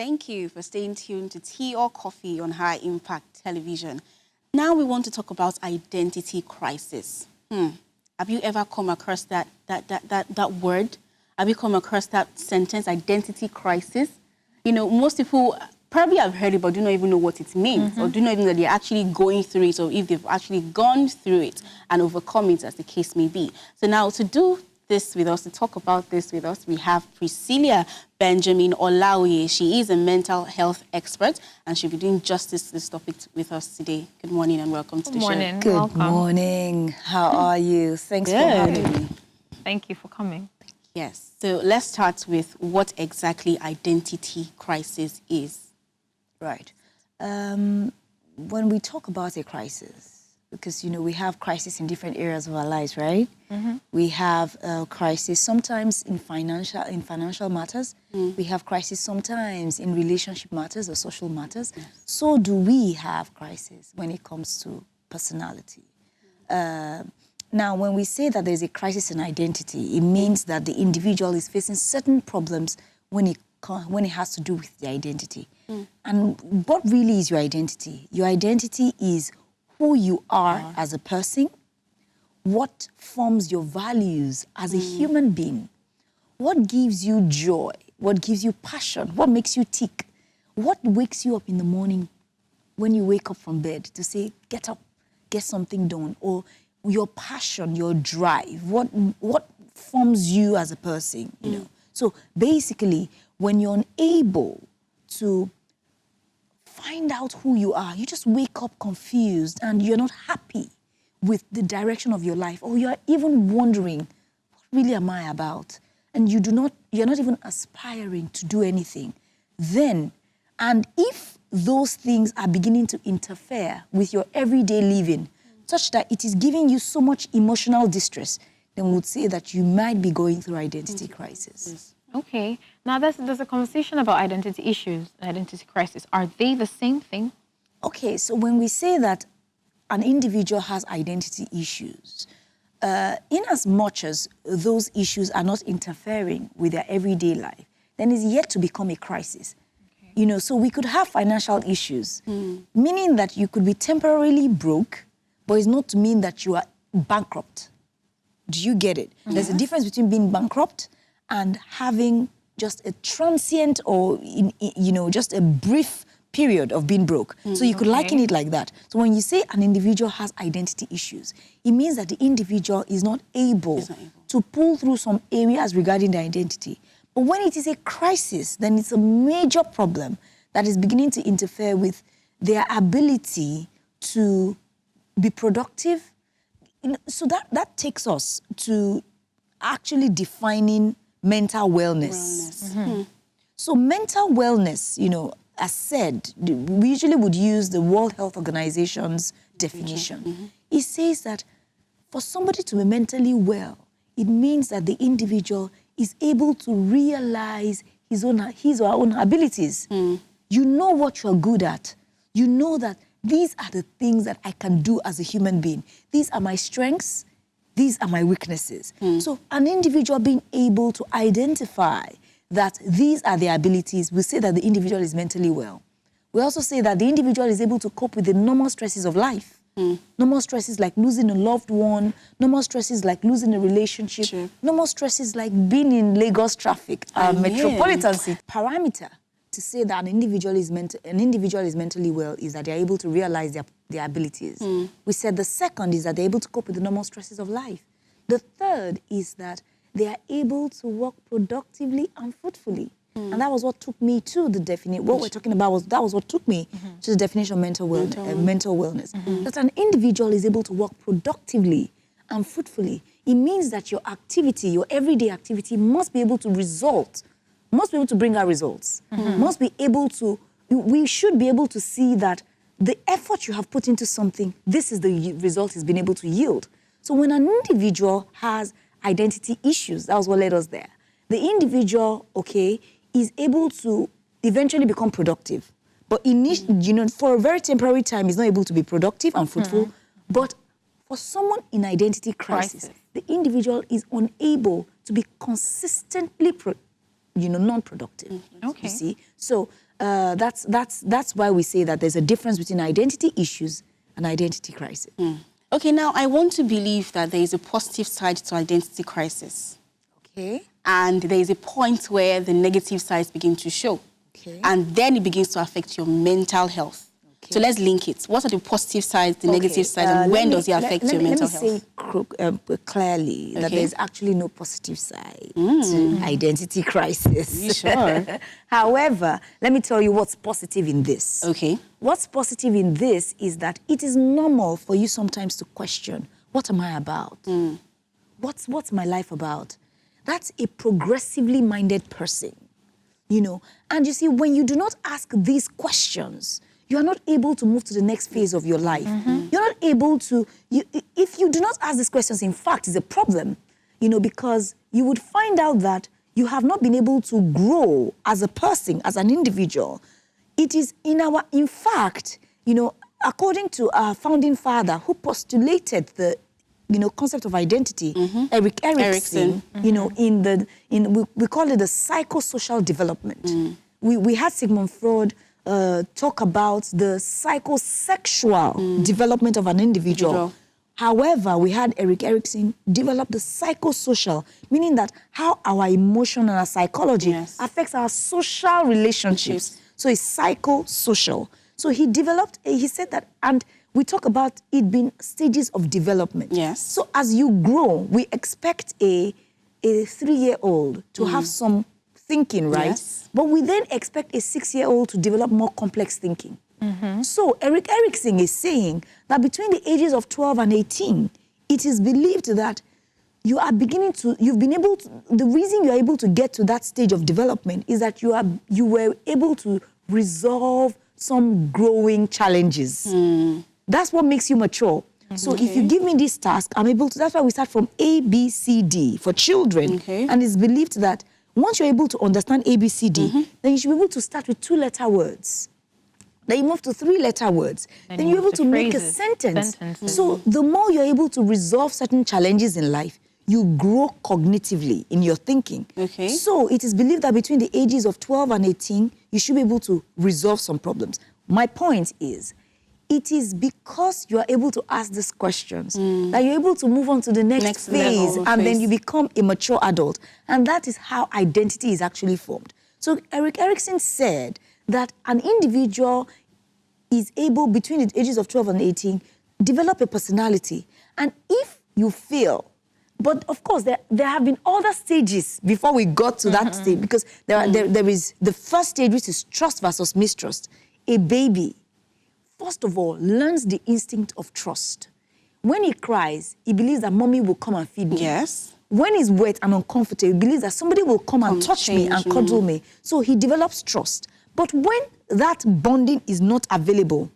Thank you for staying tuned to Tea or Coffee on High Impact Television. Now we want to talk about identity crisis. Have you ever come across that word? Have you come across that sentence, identity crisis? You know, most people probably have heard it, but do not even know what it means, or do not even know that they're actually going through it, or if they've actually gone through it and overcome it, as the case may be. So now to do this with us, to talk about this with us, we have Priscilla Benjamin-Olaoye. She is a mental health expert, and she'll be doing justice to this topic with us today. Good morning and welcome to the show. Good morning. How are you? Thanks for having me. Thank you for coming. Yes. So let's start with what exactly identity crisis is. Right. When we talk about a crisis, because, you know, we have crisis in different areas of our lives, right? We have a crisis sometimes in financial matters. We have crisis sometimes in relationship matters or social matters. So do we have crisis when it comes to personality. Now, when we say that there's a crisis in identity, it means that the individual is facing certain problems when it has to do with the identity. And what really is your identity? Your identity is who you are as a person, what forms your values as a human being, what gives you joy, what gives you passion, what makes you tick, what wakes you up in the morning when you wake up from bed to say, get up, get something done, or your passion, your drive, what forms you as a person, you know. So basically, when you're unable to find out who you are, you just wake up confused and you're not happy with the direction of your life, or you're even wondering, what really am I about? And you're not even aspiring to do anything. Then, and if those things are beginning to interfere with your everyday living, such that it is giving you so much emotional distress, then we would say that you might be going through identity crisis. Okay. Now, there's a conversation about identity issues, identity crisis. Are they the same thing? Okay, so when we say that an individual has identity issues, in as much as those issues are not interfering with their everyday life, then it's yet to become a crisis. Okay. You know, so we could have financial issues, meaning that you could be temporarily broke, but it's not to mean that you are bankrupt. Do you get it? There's a difference between being bankrupt and having just a transient or, you know, just a brief period of being broke. So you could liken it like that. So when you say an individual has identity issues, it means that the individual is not able to pull through some areas regarding their identity. But when it is a crisis, then it's a major problem that is beginning to interfere with their ability to be productive. So that takes us to actually defining mental wellness. So mental wellness, you know, as said, we usually would use the World Health Organization's definition. It says that for somebody to be mentally well, it means that the individual is able to realize his or her own abilities. You know what you're good at. You know that these are the things that I can do as a human being. These are my strengths. These are my weaknesses. So an individual being able to identify that these are their abilities, we say that the individual is mentally well. We also say that the individual is able to cope with the normal stresses of life. Normal stresses like losing a loved one, normal stresses like losing a relationship, normal stresses like being in Lagos traffic, metropolitan city. Parameter to say that an individual is mentally well is that they're able to realize their abilities. We said the second is that they're able to cope with the normal stresses of life. The third is that they are able to work productively and fruitfully. And that was what took me to the definition. What we're talking about was what took me to the definition of mental wellness. That an individual is able to work productively and fruitfully. It means that your activity, your everyday activity, must be able to bring out results. We should be able to see that the effort you have put into something, this is the result it's been able to yield. So when an individual has identity issues, that was what led us there. The individual, is able to eventually become productive. But for a very temporary time, he's not able to be productive and fruitful. But for someone in identity crisis, the individual is unable to be consistently non-productive. You see? So that's why we say that there's a difference between identity issues and identity crisis. Okay, now I want to believe that there is a positive side to identity crisis. Okay. And there is a point where the negative sides begin to show. Okay. And then it begins to affect your mental health. Okay. So let's link it. What are the positive sides, the negative sides, and when does it affect your mental health? Let me say clearly that there's actually no positive side to identity crisis. You sure? However, let me tell you what's positive in this. Okay. What's positive in this is that it is normal for you sometimes to question, what am I about? What's my life about? That's a progressively minded person, you know. And you see, when you do not ask these questions, you are not able to move to the next phase of your life. You're not able to, if you do not ask these questions, in fact, it's a problem, you know, because you would find out that you have not been able to grow as a person, as an individual. It is in fact, you know, according to our founding father who postulated the, you know, concept of identity, Erik Erikson, you know, we call it the psychosocial development. We had Sigmund Freud talk about the psychosexual development of an individual. However, we had Erik Erikson develop the psychosocial, meaning that how our emotion and our psychology affects our social relationships. So it's psychosocial. So he said that, and we talk about it being stages of development. Yes. So as you grow, we expect a 3-year-old to have some thinking, right? Yes. But we then expect a 6-year-old to develop more complex thinking. So Erik Erikson is saying that between the ages of 12 and 18, it is believed that you are beginning to, the reason you're able to get to that stage of development is that you were able to resolve some growing challenges. That's what makes you mature. So if you give me this task, I'm able to, that's why we start from A, B, C, D for children. And it's believed that once you're able to understand A, B, C, D, then you should be able to start with 2-letter words. Then you move to 3-letter words. Then you're able to make a sentence. So the more you're able to resolve certain challenges in life, you grow cognitively in your thinking. So it is believed that between the ages of 12 and 18, you should be able to resolve some problems. My point is, it is because you are able to ask these questions that you're able to move on to the next phase, and then you become a mature adult. And that is how identity is actually formed. So Erik Erikson said that an individual is able, between the ages of 12 and 18, develop a personality. And if you fail, but of course, there have been other stages before we got to that stage, because there is the first stage, which is trust versus mistrust. A baby, first of all, learns the instinct of trust. When he cries, he believes that mommy will come and feed me. Yes. When he's wet and uncomfortable, he believes that somebody will come and touch me and cuddle me. So he develops trust. But when that bonding is not available,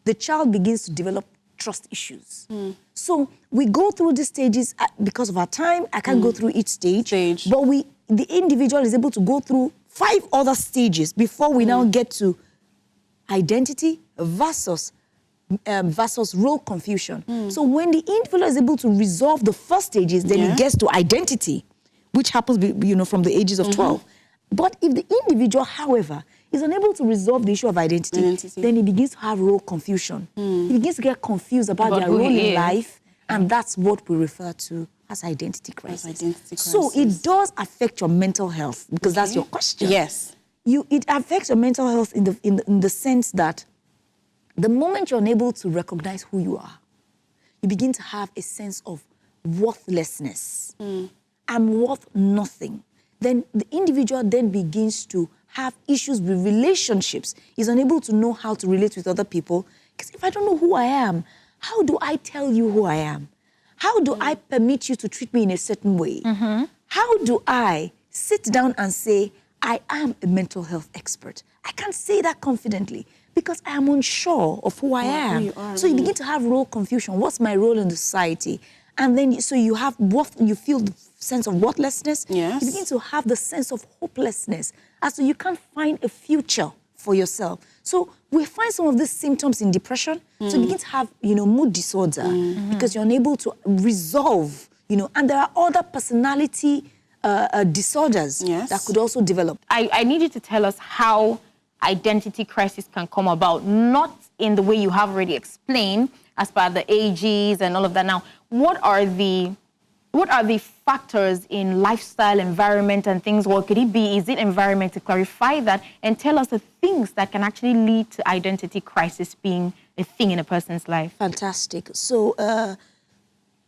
the child begins to develop trust issues. So we go through these stages because of our time. I can't go through each stage. But the individual is able to go through 5 other stages before we now get to identity versus role confusion. So when the individual is able to resolve the first stages, then it gets to identity, which happens, you know, from the ages of 12. But if the individual, however, is unable to resolve the issue of identity, then he begins to have role confusion. He begins to get confused about their role in life, and that's what we refer to as identity crisis. So it does affect your mental health, because that's your question. Yes. It affects your mental health in the sense that the moment you're unable to recognize who you are, you begin to have a sense of worthlessness. I'm worth nothing. Then the individual then begins to have issues with relationships. He's unable to know how to relate with other people. Because if I don't know who I am, how do I tell you who I am? How do I permit you to treat me in a certain way? How do I sit down and say, I am a mental health expert? I can't say that confidently because I am unsure of who I am. So you begin to have role confusion. What's my role in the society? And then, so you feel the sense of worthlessness. You begin to have the sense of hopelessness. As so you can't find a future for yourself. So we find some of these symptoms in depression. So you begin to have, mood disorder because you're unable to resolve, and there are other personality disorders that could also develop. I need you to tell us how identity crisis can come about, not in the way you have already explained, as per the ages and all of that. Now, what are the factors in lifestyle, environment, and things? What could it be? Is it environment? To clarify that and tell us the things that can actually lead to identity crisis being a thing in a person's life. Fantastic. So,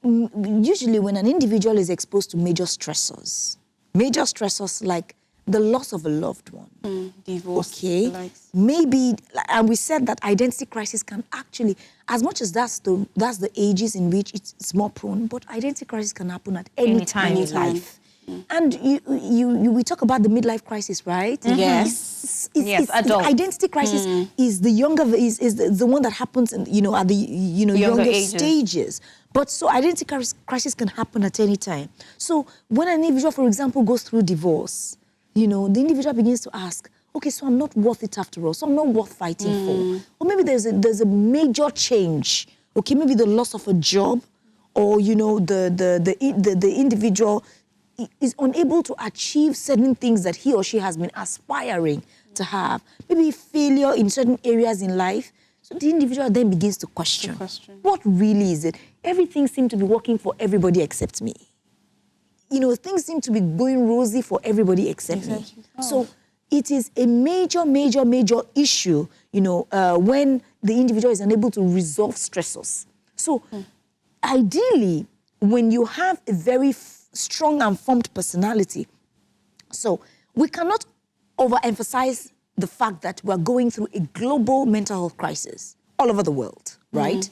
usually when an individual is exposed to major stressors like the loss of a loved one, divorce, okay, maybe, and we said that identity crisis can actually, as much as that's the ages in which it's more prone, but identity crisis can happen at any time in life. And we talk about the midlife crisis, right? Yes. Yes, adult. Identity crisis is the younger, is the one that happens in, at the younger stages. But so identity crisis can happen at any time. So when an individual, for example, goes through divorce, the individual begins to ask, okay, so I'm not worth it after all. So I'm not worth fighting for. Or maybe there's a major change. Okay, maybe the loss of a job, or the individual is unable to achieve certain things that he or she has been aspiring to have. Maybe failure in certain areas in life. So the individual then begins to question. What really is it? Everything seems to be working for everybody except me. Things seem to be going rosy for everybody except me. So it is a major, major, major issue, when the individual is unable to resolve stressors. So ideally, when you have a very strong and formed personality, so we cannot overemphasize the fact that we're going through a global mental health crisis all over the world, right?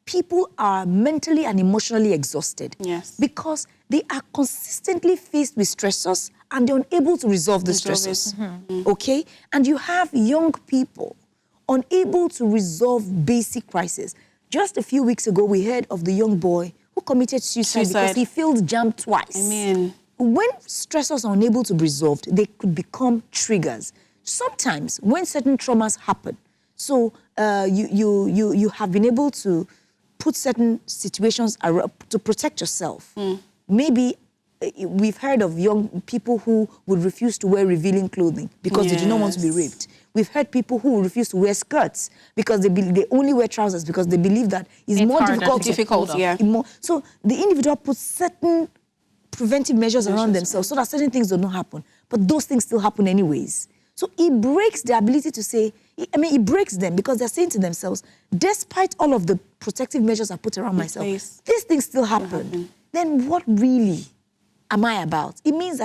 People are mentally and emotionally exhausted. Yes. Because they are consistently faced with stressors and they're unable to resolve the stressors. Okay? And you have young people unable to resolve basic crises. Just a few weeks ago, we heard of the young boy who committed suicide because he failed JAMB twice. When stressors are unable to be resolved, they could become triggers. Sometimes, when certain traumas happen, so you have been able to put certain situations to protect yourself. Maybe we've heard of young people who would refuse to wear revealing clothing because they do not want to be raped. We've heard people who refuse to wear skirts because they only wear trousers because they believe that it's more difficult. So the individual puts certain preventive measures around themselves so that certain things do not happen. But those things still happen anyways. So it breaks the ability to say, it breaks them because they're saying to themselves, despite all of the protective measures I put around myself, these things still happen. Then what really am I about? It means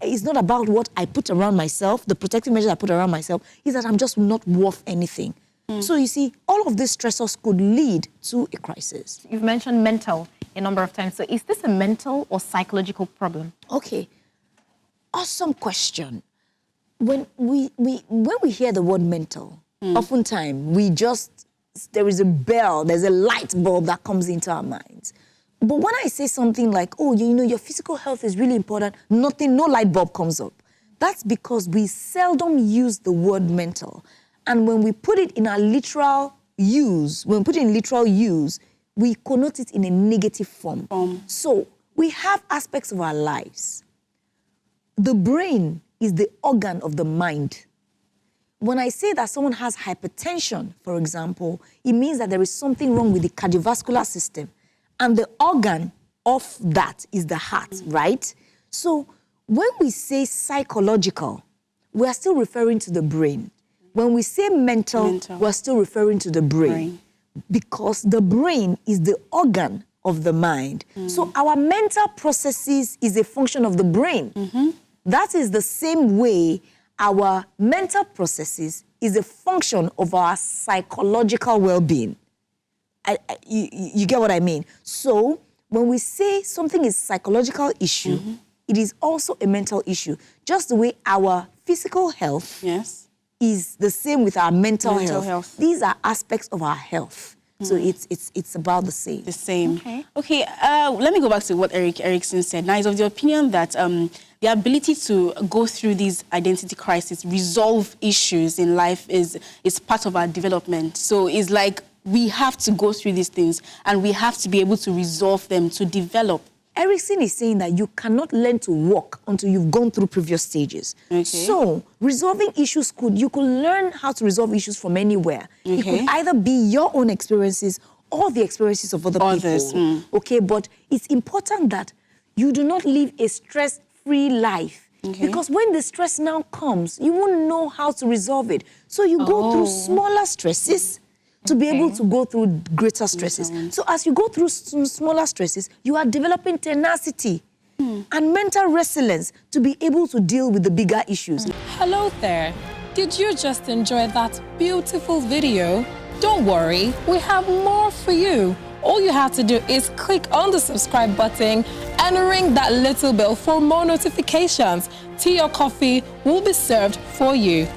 it's not about what I put around myself, the protective measures I put around myself, is that I'm just not worth anything. So you see, all of these stressors could lead to a crisis. You've mentioned mental a number of times. So is this a mental or psychological problem? Okay, awesome question. When we hear the word mental, oftentimes there is a bell, there's a light bulb that comes into our minds. But when I say something like, oh, your physical health is really important, no light bulb comes up. That's because we seldom use the word mental. And when we put it in our literal use, we connote it in a negative form. So we have aspects of our lives. The brain is the organ of the mind. When I say that someone has hypertension, for example, it means that there is something wrong with the cardiovascular system. And the organ of that is the heart, right? So when we say psychological, we are still referring to the brain. When we say mental, we're still referring to the brain. Because the brain is the organ of the mind. So our mental processes is a function of the brain. That is the same way our mental processes is a function of our psychological well-being. You get what I mean? So when we say something is a psychological issue, it is also a mental issue. Just the way our physical health is the same with our mental health. These are aspects of our health. So it's about the same. Okay, let me go back to what Eric Erickson said. Now, he's of the opinion that the ability to go through these identity crises, resolve issues in life is part of our development. So it's like we have to go through these things and we have to be able to resolve them to develop. Erickson is saying that you cannot learn to walk until you've gone through previous stages. Okay. So resolving issues you could learn how to resolve issues from anywhere. It Okay. could either be your own experiences or the experiences of other Others, people. Okay, but it's important that you do not live a stress-free life. Okay. Because when the stress now comes, you won't know how to resolve it. So you go through smaller stresses to be able to go through greater stresses. So as you go through smaller stresses, you are developing tenacity and mental resilience to be able to deal with the bigger issues. Hello there. Did you just enjoy that beautiful video? Don't worry, we have more for you. All you have to do is click on the subscribe button and ring that little bell for more notifications. Tea or coffee will be served for you.